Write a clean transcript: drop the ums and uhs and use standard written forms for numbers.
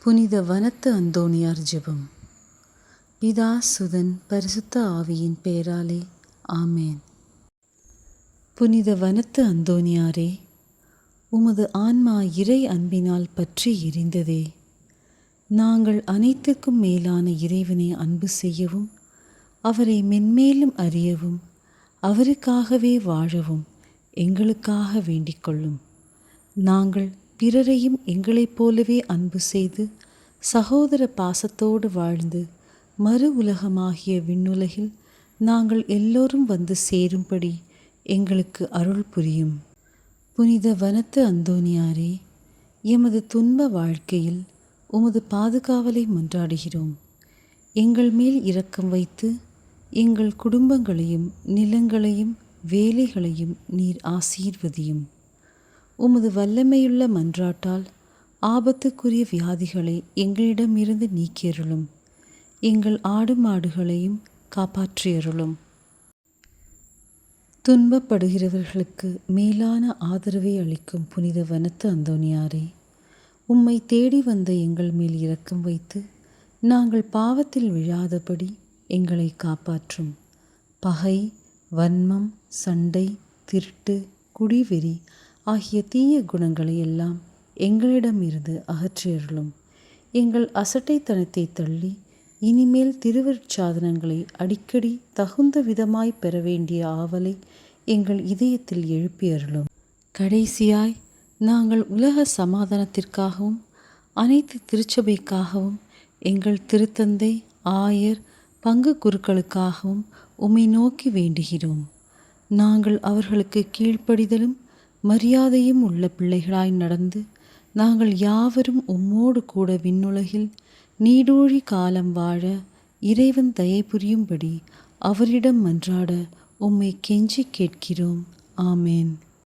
புனித வனத்து அந்தோணியார் ஜெபம். பிதா சுதன் பரிசுத்த ஆவியின் பெயராலே ஆமேன். புனித வனத்து அந்தோணியாரே, உமது ஆன்மா இறை அன்பினால் பற்றி எரிந்ததே. நாங்கள் அனைத்துக்கும் மேலான இறைவனை அன்பு செய்யவும், அவரை மென்மேலும் அறியவும், அவருக்காகவே வாழவும் எங்களுக்காக வேண்டிக் கொள்ளும். நாங்கள் பிறரையும் எங்களைப் போலவே அன்பு செய்து சகோதர பாசத்தோடு வாழ்ந்து மறு உலகமாகிய விண்ணுலகில் நாங்கள் எல்லோரும் வந்து சேரும்படி எங்களுக்கு அருள் புரியும். புனித வனத்து அந்தோணியாரே, எமது துன்ப வாழ்க்கையில் உமது பாதுகாவலை மன்றாடுகிறோம். எங்கள் மேல் இரக்கம் வைத்து எங்கள் குடும்பங்களையும் நிலங்களையும் வேலைகளையும் நீர் ஆசீர்வதியும். உமது வல்லமையுள்ள மன்றாட்டால் ஆபத்துக்குரிய வியாதிகளை எங்களிடமிருந்து நீக்கியருளும். எங்கள் ஆடு மாடுகளையும் காப்பாற்றியருளும். துன்பப்படுகிறவர்களுக்கு மேலான ஆதரவை அளிக்கும் புனித வனத்து அந்தோணியாரே, உம்மை தேடி வந்த எங்கள் மேல் இரக்கம் வைத்து நாங்கள் பாவத்தில் விழாதபடி எங்களை காப்பாற்றும். பகை, வன்மம், சண்டை, திருட்டு, குடிவெறி ஆகிய தீய குணங்களை எல்லாம் எங்களிடமிருந்து அகற்றியருளும். எங்கள் அசட்டைத்தனத்தை தள்ளி இனிமேல் திருவருட்சாதனங்களை அடிக்கடி தகுந்த விதமாய் பெற வேண்டிய ஆவலை எங்கள் இதயத்தில் எழுப்பியருளும். கடைசியாய் நாங்கள் உலக சமாதானத்திற்காகவும் அனைத்து திருச்சபைக்காகவும் எங்கள் திருத்தந்தை, ஆயர், பங்கு குருக்களுக்காகவும் உம்மை நோக்கி வேண்டுகிறோம். நாங்கள் அவர்களுக்கு கீழ்ப்படிதலும் மரியாதையும் உள்ள பிள்ளைகளாய் நடந்து நாங்கள் யாவரும் உம்மோடு கூட விண்ணுலகில் நீடூழி காலம் வாழ இறைவன் தயை புரியும்படி அவரிடம் மன்றாட உம்மை கெஞ்சி கேட்கிறோம். ஆமேன்.